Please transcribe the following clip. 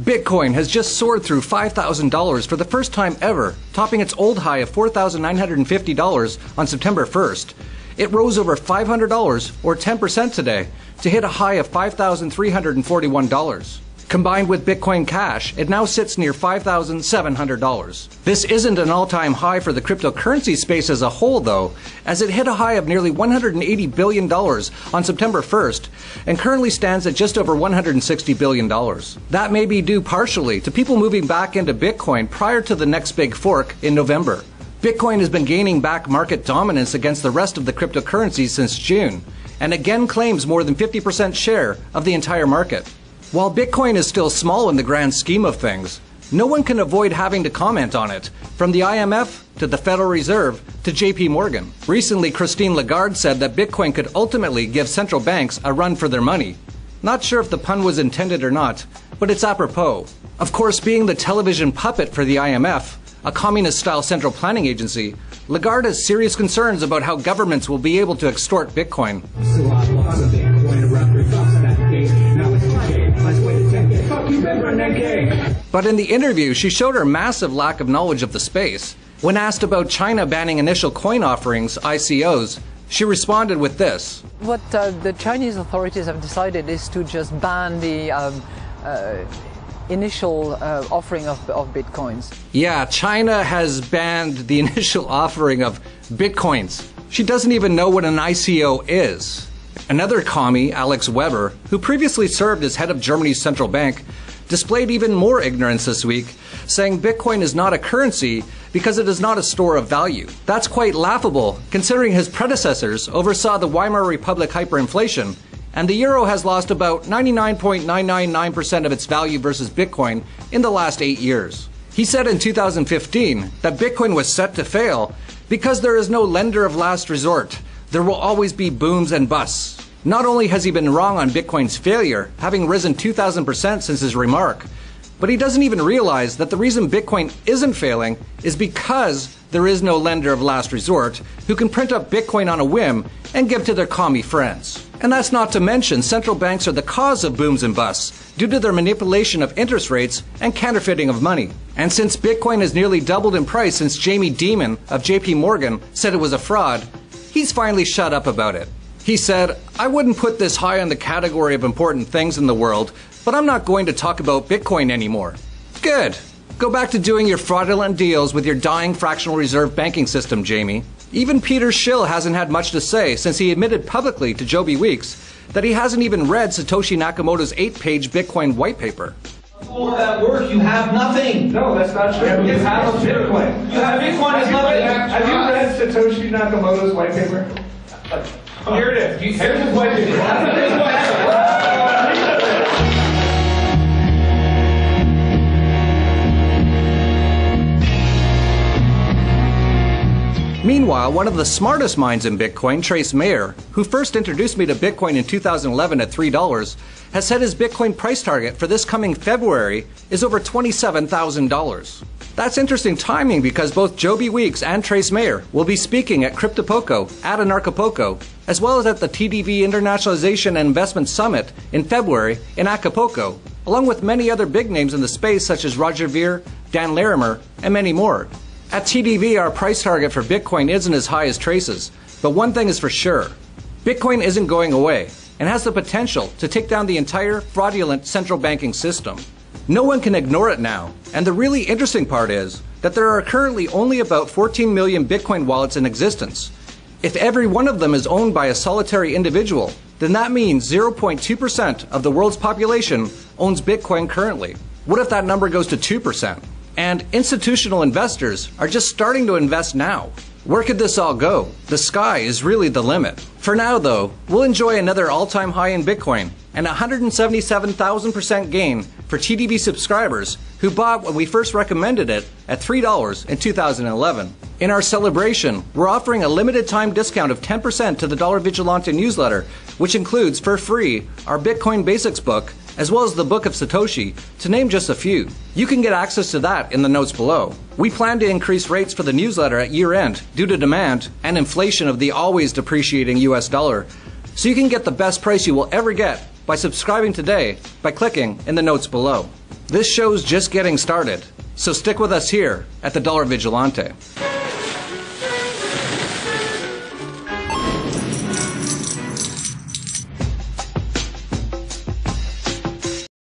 Bitcoin has just soared through $5,000 for the first time ever, topping its old high of $4,950 on September 1st. It rose over $500, or 10% today, to hit a high of $5,341. Combined with Bitcoin Cash, it now sits near $5,700. This isn't an all-time high for the cryptocurrency space as a whole, though, as it hit a high of nearly $180 billion on September 1st and currently stands at just over $160 billion. That may be due partially to people moving back into Bitcoin prior to the next big fork in November. Bitcoin has been gaining back market dominance against the rest of the cryptocurrencies since June, and again claims more than 50% share of the entire market. While Bitcoin is still small in the grand scheme of things, no one can avoid having to comment on it, from the IMF to the Federal Reserve to JP Morgan. Recently, Christine Lagarde said that Bitcoin could ultimately give central banks a run for their money. Not sure if the pun was intended or not, but it's apropos. Of course, being the television puppet for the IMF, a communist-style central planning agency, Lagarde has serious concerns about how governments will be able to extort Bitcoin. But in the interview, she showed her massive lack of knowledge of the space. When asked about China banning initial coin offerings, ICOs, she responded with this. What the Chinese authorities have decided is to just ban the initial offering of Bitcoins. Yeah, China has banned the initial offering of Bitcoins. She doesn't even know what an ICO is. Another commie, Alex Weber, who previously served as head of Germany's central bank, displayed even more ignorance this week, saying Bitcoin is not a currency because it is not a store of value. That's quite laughable, considering his predecessors oversaw the Weimar Republic hyperinflation, and the euro has lost about 99.999% of its value versus Bitcoin in the last 8 years. He said in 2015 that Bitcoin was set to fail because there is no lender of last resort. There will always be booms and busts. Not only has he been wrong on Bitcoin's failure, having risen 2,000% since his remark, but he doesn't even realize that the reason Bitcoin isn't failing is because there is no lender of last resort who can print up Bitcoin on a whim and give to their commie friends. And that's not to mention central banks are the cause of booms and busts due to their manipulation of interest rates and counterfeiting of money. And since Bitcoin has nearly doubled in price since Jamie Dimon of JP Morgan said it was a fraud, he's finally shut up about it. He said, "I wouldn't put this high on the category of important things in the world, but I'm not going to talk about Bitcoin anymore." Good. Go back to doing your fraudulent deals with your dying fractional reserve banking system, Jamie. Even Peter Schill hasn't had much to say since he admitted publicly to Joby Weeks that he hasn't even read Satoshi Nakamoto's 8-page Bitcoin white paper. All that work, you have nothing. No, that's not true. You have a Bitcoin. You have Bitcoin is nothing. Have you read Satoshi Nakamoto's white paper? Here it is. Here's his white paper. Meanwhile, one of the smartest minds in Bitcoin, Trace Mayer, who first introduced me to Bitcoin in 2011 at $3, has said his Bitcoin price target for this coming February is over $27,000. That's interesting timing because both Joby Weeks and Trace Mayer will be speaking at Cryptopoco at Anarchapulco, as well as at the TDV Internationalization and Investment Summit in February in Acapulco, along with many other big names in the space such as Roger Ver, Dan Larimer, and many more. At TDV, our price target for Bitcoin isn't as high as Trace's, but one thing is for sure. Bitcoin isn't going away and has the potential to take down the entire fraudulent central banking system. No one can ignore it now, and the really interesting part is that there are currently only about 14 million Bitcoin wallets in existence. If every one of them is owned by a solitary individual, then that means 0.2% of the world's population owns Bitcoin currently. What if that number goes to 2%? And institutional investors are just starting to invest now. Where could this all go? The sky is really the limit. For now, though, we'll enjoy another all-time high in Bitcoin and 177,000% gain for TDV subscribers who bought when we first recommended it at $3 in 2011. In our celebration, we're offering a limited time discount of 10% to the Dollar Vigilante newsletter, which includes for free our Bitcoin Basics book, as well as the Book of Satoshi, to name just a few. You can get access to that in the notes below. We plan to increase rates for the newsletter at year-end due to demand and inflation of the always depreciating US dollar, so you can get the best price you will ever get by subscribing today by clicking in the notes below. This show's just getting started, so stick with us here at the Dollar Vigilante.